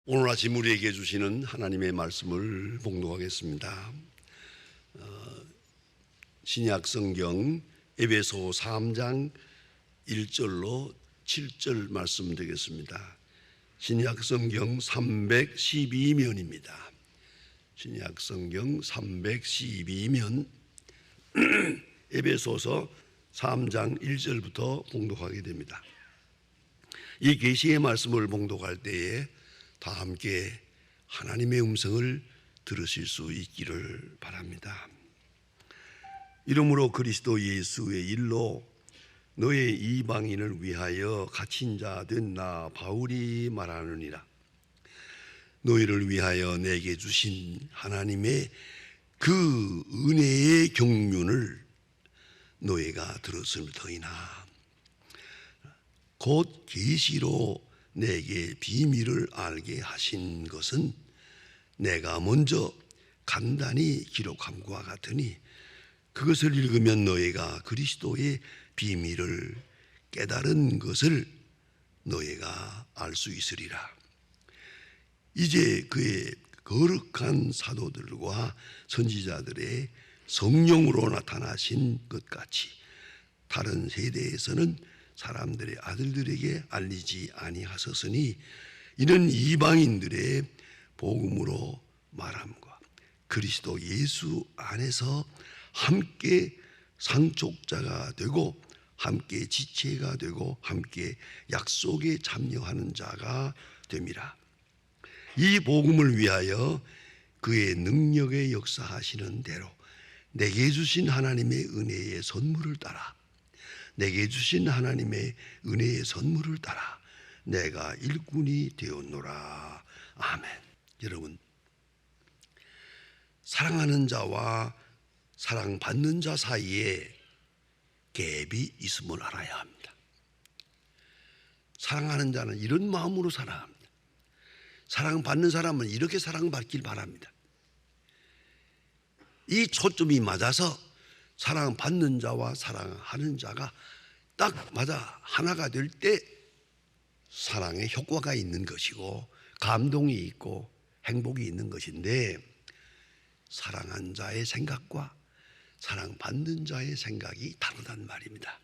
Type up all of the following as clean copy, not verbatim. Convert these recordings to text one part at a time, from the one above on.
오늘 아침 우리에게 주시는 하나님의 말씀을 봉독하겠습니다. 신약 성경 에베소 3장 1절로 7절 말씀 되겠습니다. 신약 성경 312면입니다. 신약 성경 312면 에베소서 3장 1절부터 봉독하게 됩니다. 이 계시의 말씀을 봉독할 때에 다 함께 하나님의 음성을 들으실 수 있기를 바랍니다. 이러므로 그리스도 예수의 일로 너의 이방인을 위하여 갇힌 자 된 나 바울이 말하느니라. 너희를 위하여 내게 주신 하나님의 그 은혜의 경륜을 너희가 들었을 터이나 곧 계시로 내게 비밀을 알게 하신 것은 내가 먼저 간단히 기록함과 같으니 그것을 읽으면 너희가 그리스도의 비밀을 깨달은 것을 너희가 알 수 있으리라. 이제 그의 거룩한 사도들과 선지자들의 성령으로 나타나신 것 같이 다른 세대에서는 사람들의 아들들에게 알리지 아니하셨으니 이는 이방인들의 복음으로 말함과 그리스도 예수 안에서 함께 상속자가 되고 함께 지체가 되고 함께 약속에 참여하는 자가 됨이라. 이 복음을 위하여 그의 능력에 역사하시는 대로 내게 주신 하나님의 은혜의 선물을 따라 내게 주신 하나님의 은혜의 선물을 따라 내가 일꾼이 되었노라. 아멘. 여러분, 사랑하는 자와 사랑받는 자 사이에 갭이 있음을 알아야 합니다. 사랑하는 자는 이런 마음으로 사랑합니다. 사랑받는 사람은 이렇게 사랑받길 바랍니다. 이 초점이 맞아서 사랑받는 자와 사랑하는 자가 딱 맞아 하나가 될 때 사랑의 효과가 있는 것이고 감동이 있고 행복이 있는 것인데, 사랑한 자의 생각과 사랑받는 자의 생각이 다르단 말입니다.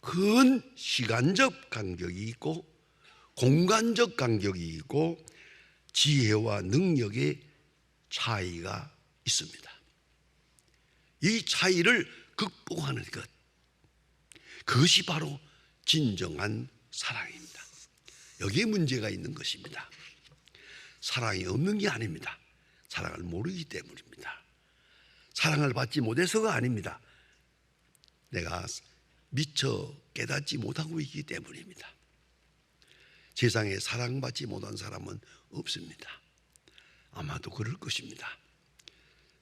큰 시간적 간격이 있고 공간적 간격이 있고 지혜와 능력의 차이가 있습니다. 이 차이를 극복하는 것, 그것이 바로 진정한 사랑입니다. 여기에 문제가 있는 것입니다. 사랑이 없는 게 아닙니다. 사랑을 모르기 때문입니다. 사랑을 받지 못해서가 아닙니다. 내가 미처 깨닫지 못하고 있기 때문입니다. 세상에 사랑받지 못한 사람은 없습니다. 아마도 그럴 것입니다.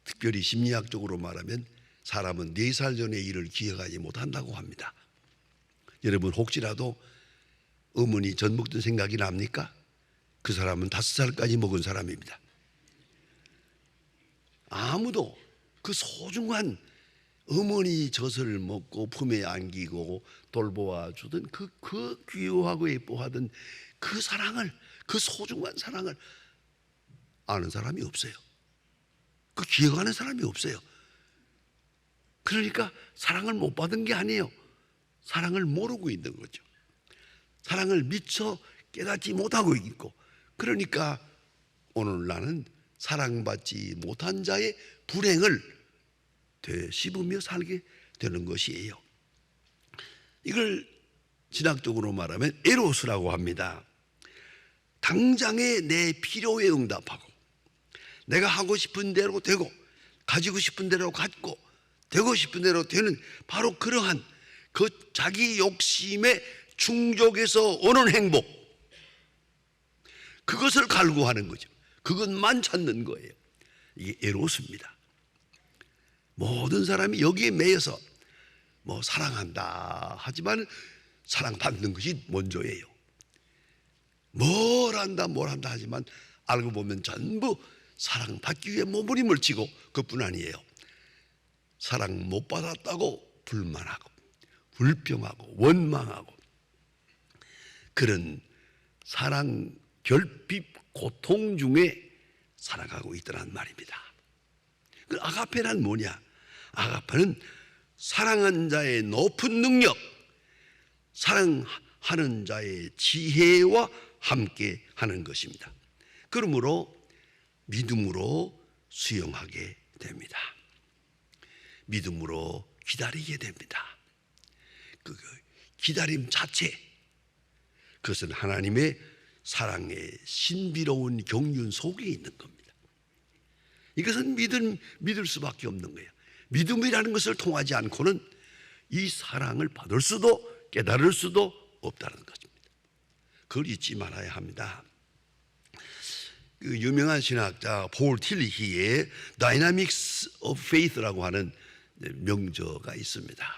특별히 심리학적으로 말하면 사람은 4살 전의 일을 기억하지 못한다고 합니다. 여러분, 혹시라도 어머니 전 먹던 생각이 납니까? 그 사람은 5살까지 먹은 사람입니다. 아무도 그 소중한 어머니 젖을 먹고 품에 안기고 돌보아 주던 그 귀여워하고 예뻐하던 그 사랑을, 그 소중한 사랑을 아는 사람이 없어요. 그 기억하는 사람이 없어요. 그러니까 사랑을 못 받은 게 아니에요. 사랑을 모르고 있는 거죠. 사랑을 미처 깨닫지 못하고 있고, 그러니까 오늘 나는 사랑받지 못한 자의 불행을 되씹으며 살게 되는 것이에요. 이걸 신학적으로 말하면 에로스라고 합니다. 당장의 내 필요에 응답하고 내가 하고 싶은 대로 되고 가지고 싶은 대로 갖고 되고 싶은 대로 되는 바로 그러한 그 자기 욕심의 충족에서 오는 행복, 그것을 갈구하는 거죠. 그것만 찾는 거예요. 이게 에로스입니다. 모든 사람이 여기에 매여서 사랑한다 하지만 사랑받는 것이 먼저예요. 뭘 한다 하지만 알고 보면 전부 사랑받기 위해 몸부림을 치고 그뿐 아니에요. 사랑 못 받았다고 불만하고 불평하고 원망하고, 그런 사랑 결핍, 고통 중에 살아가고 있더란 말입니다. 그 아가페란 뭐냐? 아가페는 사랑하는 자의 높은 능력, 사랑하는 자의 지혜와 함께 하는 것입니다. 그러므로 믿음으로 수용하게 됩니다. 믿음으로 기다리게 됩니다. 그 기다림 자체, 그것은 하나님의 사랑의 신비로운 경륜 속에 있는 겁니다. 이것은 믿을 수밖에 없는 거예요. 믿음이라는 것을 통하지 않고는 이 사랑을 받을 수도 깨달을 수도 없다는 것입니다. 그걸 잊지 말아야 합니다. 그 유명한 신학자 폴 틸리히의 Dynamics of Faith라고 하는 명저가 있습니다.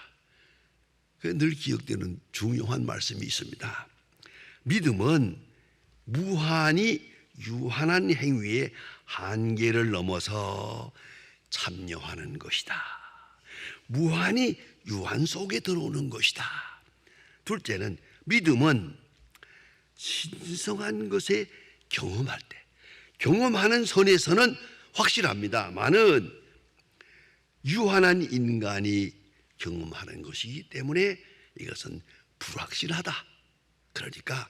늘 기억되는 중요한 말씀이 있습니다. 믿음은 무한히 유한한 행위의 한계를 넘어서 참여하는 것이다. 무한히 유한 속에 들어오는 것이다. 둘째는 믿음은 신성한 것에 경험할 때, 경험하는 선에서는 확실합니다만은 유한한 인간이 경험하는 것이기 때문에 이것은 불확실하다. 그러니까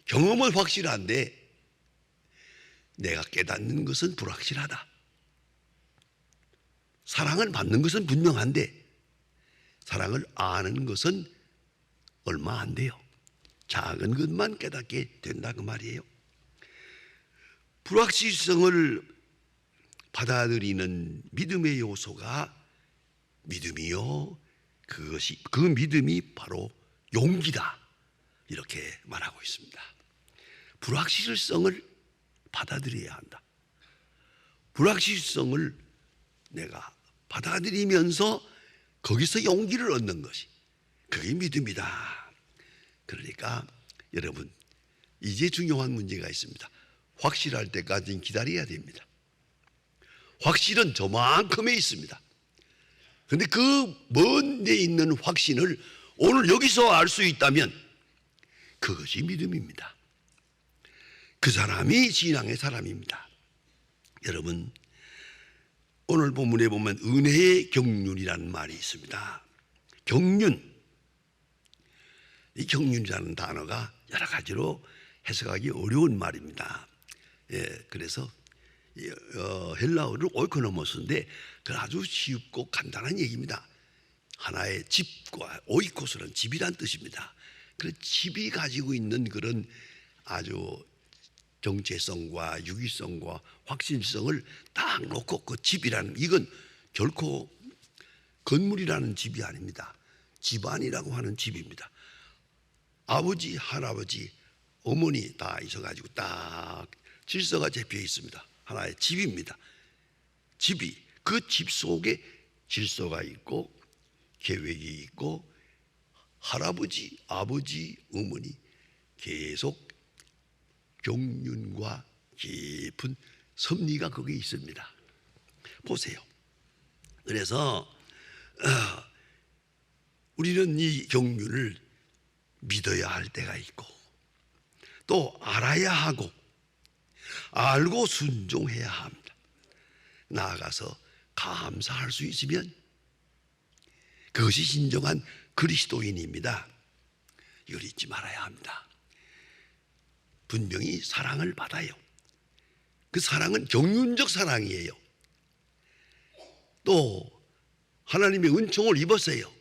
경험은 확실한데 내가 깨닫는 것은 불확실하다. 사랑을 받는 것은 분명한데 사랑을 아는 것은 얼마 안 돼요. 작은 것만 깨닫게 된다 그 말이에요. 불확실성을 받아들이는 믿음의 요소가 믿음이요. 그 믿음이 바로 용기다. 이렇게 말하고 있습니다. 불확실성을 받아들여야 한다. 불확실성을 내가 받아들이면서 거기서 용기를 얻는 것이 그게 믿음이다. 그러니까 여러분 이제 중요한 문제가 있습니다. 확실할 때까지는 기다려야 됩니다. 확실은 저만큼에 있습니다. 그런데 그 먼 데 있는 확신을 오늘 여기서 알 수 있다면 그것이 믿음입니다. 그 사람이 신앙의 사람입니다. 여러분 오늘 본문에 보면 은혜의 경륜이라는 말이 있습니다. 경륜, 이 경륜이라는 단어가 여러 가지로 해석하기 어려운 말입니다. 그래서 헬라어를 오이코노모스인데 그 아주 쉽고 간단한 얘기입니다. 하나의 집과 오이코스는 집이란 뜻입니다. 그 집이 가지고 있는 그런 아주 정체성과 유기성과 확신성을 딱 놓고 그 집이라는 이건 결코 건물이라는 집이 아닙니다. 집안이라고 하는 집입니다. 아버지, 할아버지, 어머니 다 있어가지고 딱 질서가 잡혀 있습니다. 하나의 집입니다. 집이 그 집 속에 질서가 있고 계획이 있고 할아버지, 아버지, 어머니 계속 경륜과 깊은 섭리가 거기에 있습니다. 보세요. 그래서 우리는 이 경륜을 믿어야 할 때가 있고 또 알아야 하고 알고 순종해야 합니다. 나아가서 감사할 수 있으면 그것이 진정한 그리스도인입니다. 이걸 잊지 말아야 합니다. 분명히 사랑을 받아요. 그 사랑은 경륜적 사랑이에요. 또 하나님의 은총을 입었어요.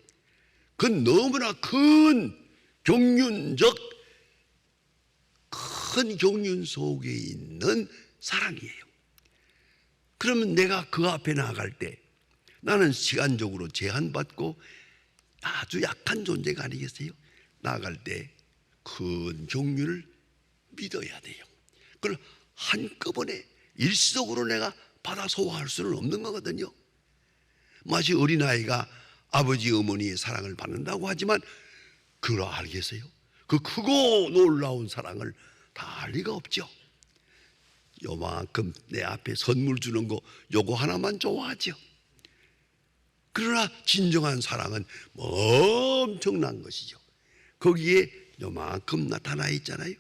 그건 너무나 큰 경륜적 큰 경륜 속에 있는 사랑이에요. 그러면 내가 그 앞에 나아갈 때 나는 시간적으로 제한받고 아주 약한 존재가 아니겠어요? 나아갈 때 큰 경륜을 믿어야 돼요. 그걸 한꺼번에 일시적으로 내가 받아 소화할 수는 없는 거거든요. 마치 어린아이가 아버지 어머니의 사랑을 받는다고 하지만 그걸 알겠어요? 그 크고 놀라운 사랑을 다 알 리가 없죠. 요만큼 내 앞에 선물 주는 거 요거 하나만 좋아하죠. 그러나 진정한 사랑은 엄청난 것이죠. 거기에 요만큼 나타나 있잖아요.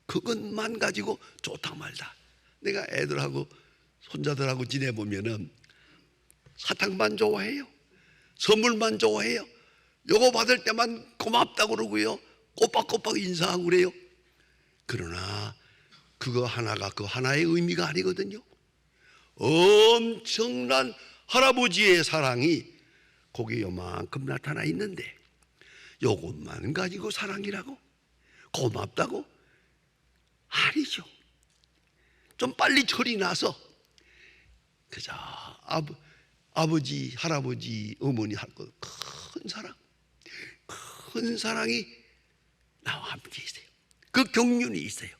그것만 가지고 좋다 말다. 내가 애들하고 손자들하고 지내보면은 사탕만 좋아해요. 선물만 좋아해요. 요거 받을 때만 고맙다고 그러고요. 꼬박꼬박 인사하고 그래요. 그러나 그거 하나가 그 하나의 의미가 아니거든요. 엄청난 할아버지의 사랑이 거기에 요만큼 나타나 있는데 요것만 가지고 사랑이라고? 고맙다고? 아니죠. 좀 빨리 철이 나서 그저 아버지, 할아버지, 어머니 할 것 큰 사랑, 큰 사랑이 나와 함께 있어요. 그 경륜이 있어요.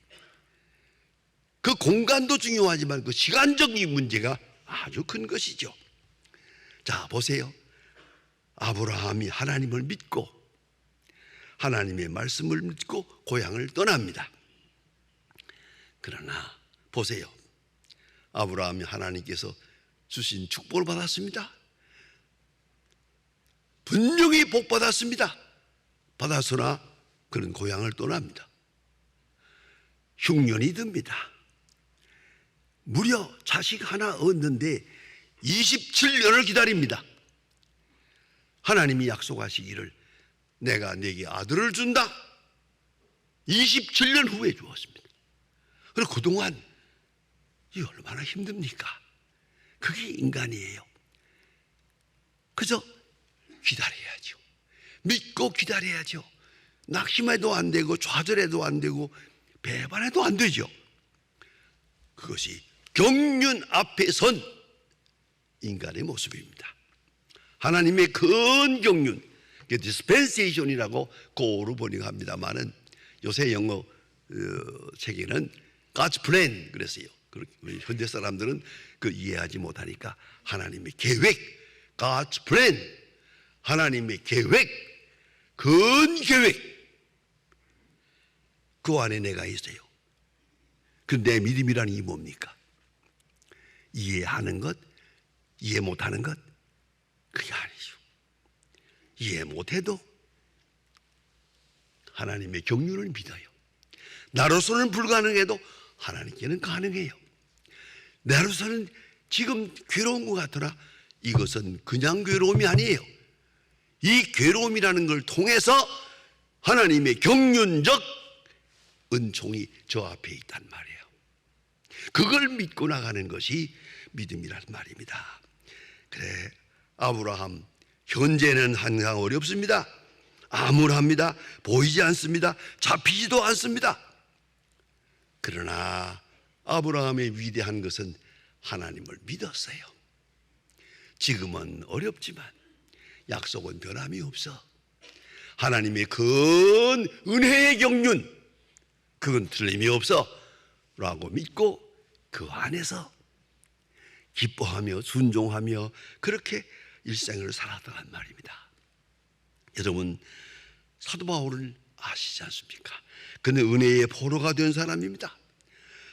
그 공간도 중요하지만 그 시간적인 문제가 아주 큰 것이죠. 자, 보세요. 아브라함이 하나님을 믿고 하나님의 말씀을 믿고 고향을 떠납니다. 그러나 보세요. 아브라함이 하나님께서 주신 축복을 받았습니다. 분명히 복 받았습니다. 받았으나 그는 고향을 떠납니다. 흉년이 듭니다. 무려 자식 하나 얻는데 27년을 기다립니다. 하나님이 약속하시기를 내가 네게 아들을 준다. 27년 후에 주었습니다. 그리고 그동안 이 얼마나 힘듭니까? 그게 인간이에요. 그저 기다려야죠. 믿고 기다려야죠. 낙심해도 안 되고 좌절해도 안 되고 배반해도 안 되죠. 그것이 경륜 앞에 선 인간의 모습입니다. 하나님의 큰 경륜, dispensation이라고 고로 번역합니다만은 요새 영어 책에는 God's plan 그랬어요. 우리 현대 사람들은 그 이해하지 못하니까 하나님의 계획, God's plan, 하나님의 계획, 큰 계획, 그 안에 내가 있어요. 그 내 믿음이라는 게 뭡니까? 이해하는 것, 이해 못하는 것, 그게 아니죠. 이해 못해도 하나님의 경륜을 믿어요. 나로서는 불가능해도 하나님께는 가능해요. 나로서는 지금 괴로운 것 같으나 이것은 그냥 괴로움이 아니에요. 이 괴로움이라는 걸 통해서 하나님의 경륜적 은총이 저 앞에 있단 말이에요. 그걸 믿고 나가는 것이 믿음이란 말입니다. 그래, 아브라함 현재는 항상 어렵습니다. 암울합니다. 보이지 않습니다. 잡히지도 않습니다. 그러나 아브라함의 위대한 것은 하나님을 믿었어요. 지금은 어렵지만 약속은 변함이 없어. 하나님의 큰 은혜의 경륜, 그건 틀림이 없어 라고 믿고 그 안에서 기뻐하며 순종하며 그렇게 일생을 살았단 말입니다. 여러분, 사도 바울을 아시지 않습니까? 그는 은혜의 포로가 된 사람입니다.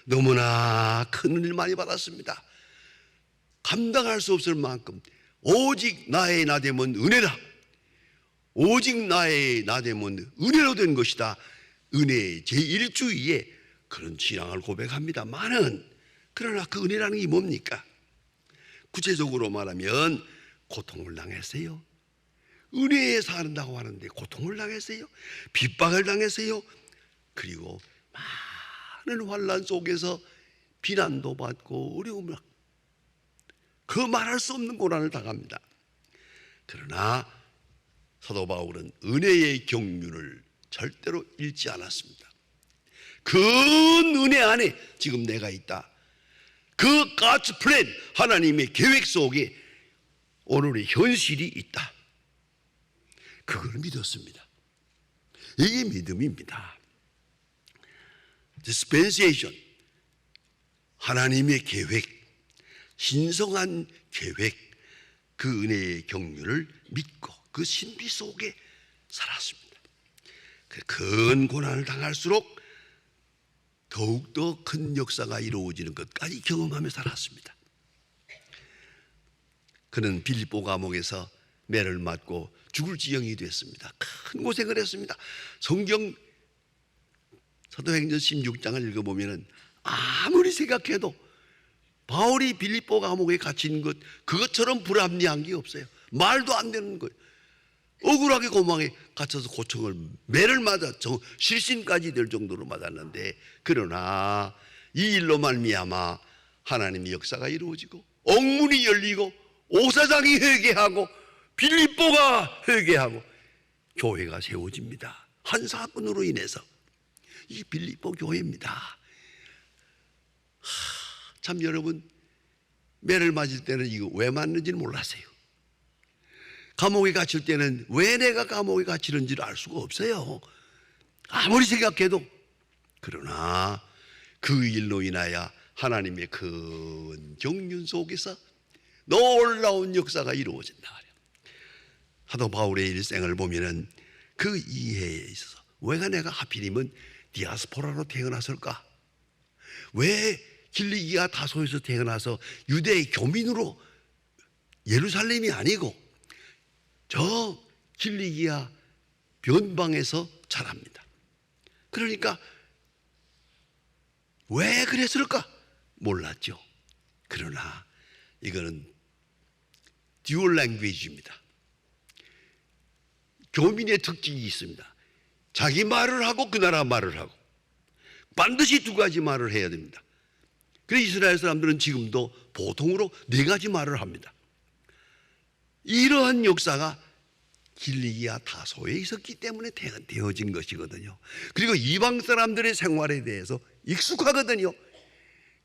너무나 큰 은혜를 많이 받았습니다. 감당할 수 없을 만큼 오직 나의 나됨은 은혜라, 오직 나의 나됨은 은혜로 된 것이다. 은혜의 제1주의에 그런 신앙을 고백합니다만은, 그러나 그 은혜라는 게 뭡니까? 구체적으로 말하면 고통을 당했어요. 은혜에 산다고 하는데 고통을 당했어요. 핍박을 당했어요. 그리고 많은 환난 속에서 비난도 받고 어려움을, 그 말할 수 없는 고난을 당합니다. 그러나 사도 바울은 은혜의 경륜을 절대로 잃지 않았습니다. 그 은혜 안에 지금 내가 있다. 그 God's plan, 하나님의 계획 속에 오늘의 현실이 있다. 그걸 믿었습니다. 이게 믿음입니다. dispensation, 하나님의 계획, 신성한 계획, 그 은혜의 경륜을 믿고 그 신비 속에 살았습니다. 큰 고난을 당할수록 더욱더 큰 역사가 이루어지는 것까지 경험하며 살았습니다. 그는 빌립보 감옥에서 매를 맞고 죽을 지경이 됐습니다. 큰 고생을 했습니다. 성경 사도행전 16장을 읽어보면 아무리 생각해도 바울이 빌립보 감옥에 갇힌 것 그것처럼 불합리한 게 없어요. 말도 안 되는 거예요. 억울하게 고망에 갇혀서 고청을 매를 맞아 실신까지 될 정도로 맞았는데, 그러나 이 일로 말미암아 하나님의 역사가 이루어지고 옥문이 열리고 오사장이 회개하고 빌립보가 회개하고 교회가 세워집니다. 한 사건으로 인해서. 이 빌립보 교회입니다. 참 여러분, 매를 맞을 때는 이거 왜 맞는지는 몰랐어요. 감옥에 갇힐 때는 왜 내가 감옥에 갇히는지를 알 수가 없어요. 아무리 생각해도. 그러나 그 일로 인하여 하나님의 큰 경륜 속에서 놀라운 역사가 이루어진다. 사도 바울의 일생을 보면은 그 이해에 있어서 왜 내가 하필이면 디아스포라로 태어났을까? 왜 길리기아 다소에서 태어나서 유대의 교민으로 예루살렘이 아니고 저 길리기아 변방에서 자랍니다. 그러니까 왜 그랬을까? 몰랐죠. 그러나 이거는 듀얼 랭귀지입니다. 교민의 특징이 있습니다. 자기 말을 하고 그 나라 말을 하고 반드시 두 가지 말을 해야 됩니다. 그래서 이스라엘 사람들은 지금도 보통으로 네 가지 말을 합니다. 이러한 역사가 길리기아 다소에 있었기 때문에 되어진 것이거든요. 그리고 이방 사람들의 생활에 대해서 익숙하거든요.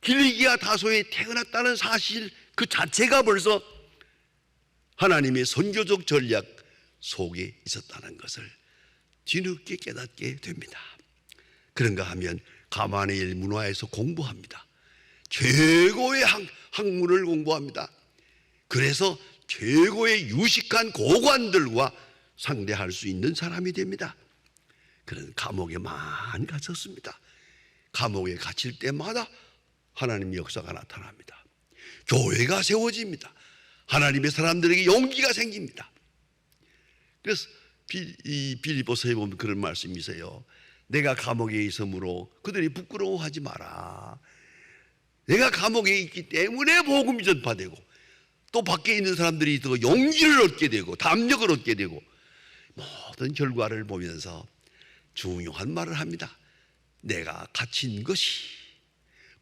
길리기아 다소에 태어났다는 사실 그 자체가 벌써 하나님의 선교적 전략 속에 있었다는 것을 뒤늦게 깨닫게 됩니다. 그런가 하면 가마네일 문화에서 공부합니다. 최고의 학문을 공부합니다. 그래서 최고의 유식한 고관들과 상대할 수 있는 사람이 됩니다. 그런 감옥에 많이 갇혔습니다. 감옥에 갇힐 때마다 하나님의 역사가 나타납니다. 교회가 세워집니다. 하나님의 사람들에게 용기가 생깁니다. 그래서 이 빌립보서에 보면 그런 말씀이 있어요. 내가 감옥에 있으므로 그들이 부끄러워하지 마라. 내가 감옥에 있기 때문에 복음이 전파되고 또 밖에 있는 사람들이 더 용기를 얻게 되고 담력을 얻게 되고 모든 결과를 보면서 중요한 말을 합니다. 내가 갇힌 것이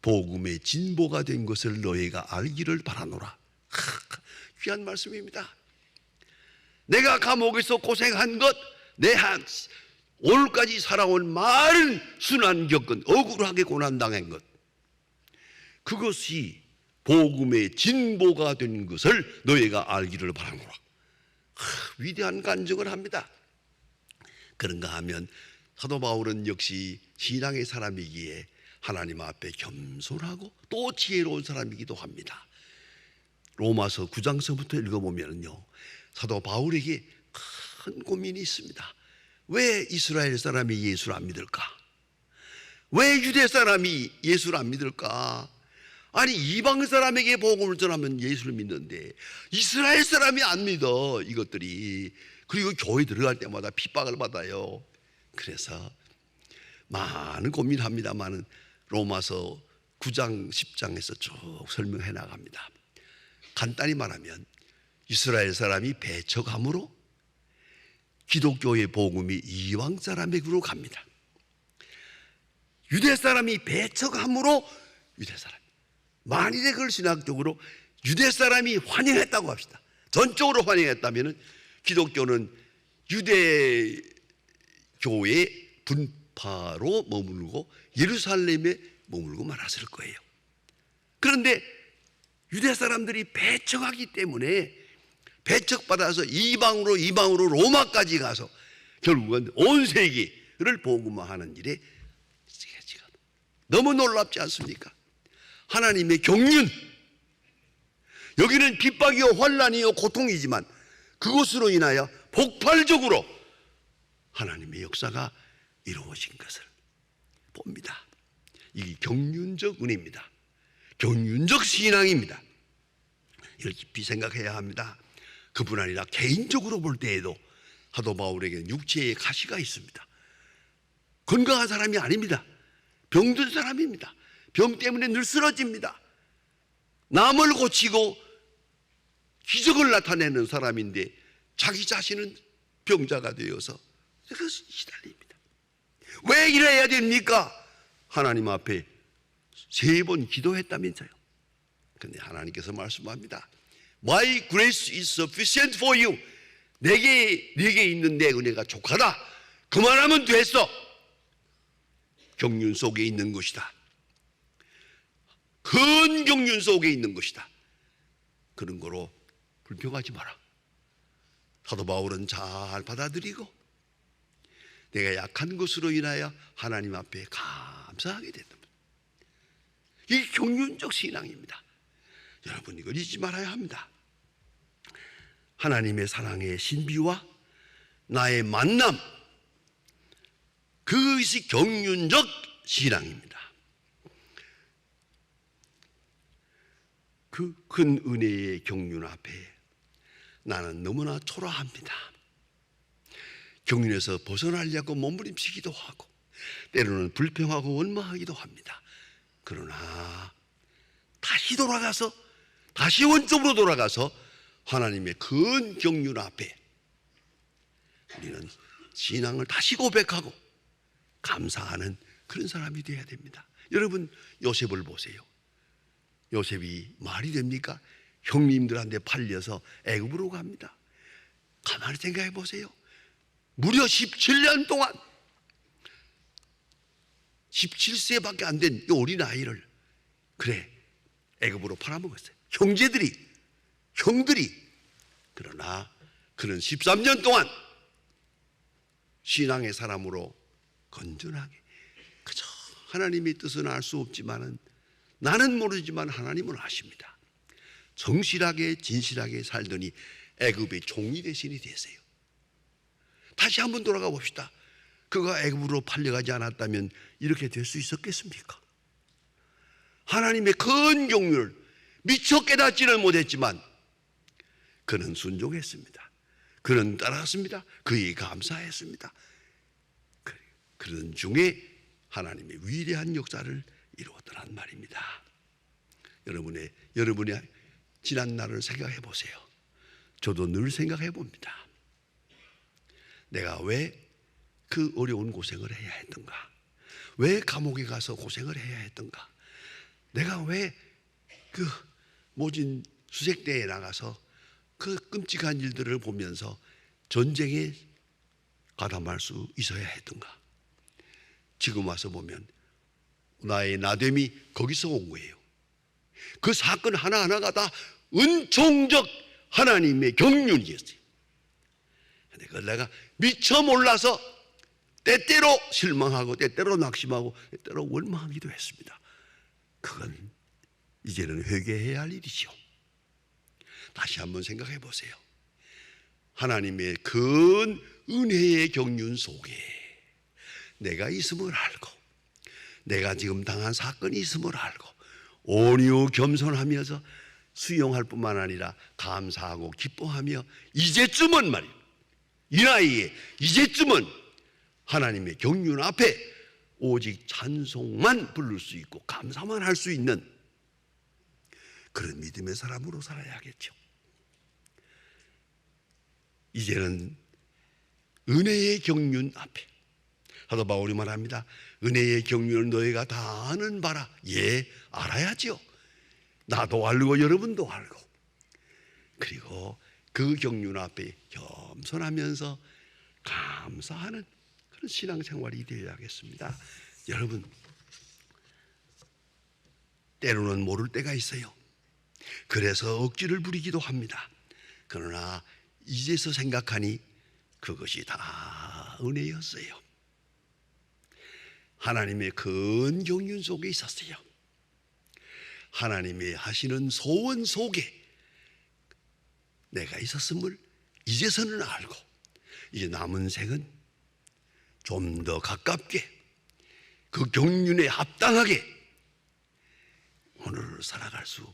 복음의 진보가 된 것을 너희가 알기를 바라노라. 귀한 말씀입니다. 내가 감옥에서 고생한 것, 내 오늘까지 살아온 많은 순환 겪은 억울하게 고난당한 것, 그것이 복음의 진보가 된 것을 너희가 알기를 바라노라. 위대한 간증을 합니다. 그런가 하면 사도 바울은 역시 신앙의 사람이기에 하나님 앞에 겸손하고 또 지혜로운 사람이기도 합니다. 로마서 9장서부터 읽어보면요, 사도 바울에게 큰 고민이 있습니다. 왜 이스라엘 사람이 예수를 안 믿을까? 왜 유대 사람이 예수를 안 믿을까? 아니, 이방 사람에게 복음을 전하면 예수를 믿는데 이스라엘 사람이 안 믿어, 이것들이. 그리고 교회 들어갈 때마다 핍박을 받아요. 그래서 많은 고민합니다만은 로마서 9장 10장에서 쭉 설명해 나갑니다. 간단히 말하면 이스라엘 사람이 배척함으로 기독교의 복음이 이방 사람에게로 갑니다. 유대 사람이 배척함으로 유대 사람, 만일에 그걸 신학적으로 유대 사람이 환영했다고 합시다. 전적으로 환영했다면 기독교는 유대 교회의 분파로 머물고 예루살렘에 머물고 말았을 거예요. 그런데 유대 사람들이 배척하기 때문에 배척받아서 이방으로 로마까지 가서 결국은 온 세계를 복음화하는 일에 너무 놀랍지 않습니까? 하나님의 경륜, 여기는 핍박이요 환난이요 고통이지만 그것으로 인하여 폭발적으로 하나님의 역사가 이루어진 것을 봅니다. 이게 경륜적 은혜입니다. 경륜적 신앙입니다. 이걸 깊이 생각해야 합니다. 그뿐 아니라 개인적으로 볼 때에도 사도 바울에게는 육체의 가시가 있습니다. 건강한 사람이 아닙니다. 병든 사람입니다. 병 때문에 늘 쓰러집니다. 남을 고치고 기적을 나타내는 사람인데 자기 자신은 병자가 되어서 시달립니다. 왜 이래야 됩니까? 하나님 앞에 3번 기도했다면서요. 그런데 하나님께서 말씀합니다. My grace is sufficient for you. 내게 있는 내 은혜가 족하다. 그만하면 됐어. 경륜 속에 있는 것이다. 큰 경륜 속에 있는 것이다. 그런 거로 불평하지 마라. 사도 바울은 잘 받아들이고 내가 약한 것으로 인하여 하나님 앞에 감사하게 된다. 이게 경륜적 신앙입니다. 여러분, 이걸 잊지 말아야 합니다. 하나님의 사랑의 신비와 나의 만남, 그것이 경륜적 신앙입니다. 그 큰 은혜의 경륜 앞에 나는 너무나 초라합니다. 경륜에서 벗어나려고 몸부림치기도 하고 때로는 불평하고 원망하기도 합니다. 그러나 다시 돌아가서, 다시 원점으로 돌아가서 하나님의 큰 경륜 앞에 우리는 신앙을 다시 고백하고 감사하는 그런 사람이 되어야 됩니다. 여러분, 요셉을 보세요. 요셉이 말이 됩니까? 형님들한테 팔려서 애굽으로 갑니다. 가만히 생각해 보세요. 무려 17년 동안 17세밖에 안 된 이 어린아이를 그래 애굽으로 팔아먹었어요. 형들이. 그러나 그는 13년 동안 신앙의 사람으로 건전하게 그저 하나님의 뜻은 알 수 없지만은 나는 모르지만 하나님은 아십니다. 정실하게 진실하게 살더니 애굽의 종이 대신이 됐어요. 다시 한번 돌아가 봅시다. 그가 애굽으로 팔려가지 않았다면 이렇게 될 수 있었겠습니까? 하나님의 큰 경륜을 미처 깨닫지는 못했지만 그는 순종했습니다. 그는 따랐습니다. 그에게 감사했습니다. 그런 중에 하나님의 위대한 역사를 이루었더란 말입니다. 여러분의 지난 날을 생각해 보세요. 저도 늘 생각해 봅니다. 내가 왜 그 어려운 고생을 해야 했던가? 왜 감옥에 가서 고생을 해야 했던가? 내가 왜 그 모진 수색대에 나가서 그 끔찍한 일들을 보면서 전쟁에 가담할 수 있어야 했던가? 지금 와서 보면 나의 나됨이 거기서 온 거예요. 그 사건 하나하나가 다 은총적 하나님의 경륜이었어요. 그걸 내가 미처 몰라서 때때로 실망하고 때때로 낙심하고 때때로 원망하기도 했습니다. 그건 이제는 회개해야 할 일이죠. 다시 한번 생각해 보세요. 하나님의 큰 은혜의 경륜 속에 내가 있음을 알고 내가 지금 당한 사건이 있음을 알고 온유 겸손하면서 수용할 뿐만 아니라 감사하고 기뻐하며 이제쯤은 말이에요. 이 나이에 이제쯤은 하나님의 경륜 앞에 오직 찬송만 부를 수 있고 감사만 할 수 있는 그런 믿음의 사람으로 살아야겠죠. 이제는 은혜의 경륜 앞에 사도 바울이 말합니다. 은혜의 경륜을 너희가 다 아는 바라. 예, 알아야지요. 나도 알고 여러분도 알고. 그리고 그 경륜 앞에 겸손하면서 감사하는 그런 신앙생활이 되어야겠습니다. 여러분, 때로는 모를 때가 있어요. 그래서 억지를 부리기도 합니다. 그러나 이제서 생각하니 그것이 다 은혜였어요. 하나님의 큰 경륜 속에 있었어요. 하나님의 하시는 소원 속에 내가 있었음을 이제서는 알고 이제 남은 생은 좀 더 가깝게 그 경륜에 합당하게 오늘을 살아갈 수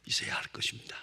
있어야 할 것입니다.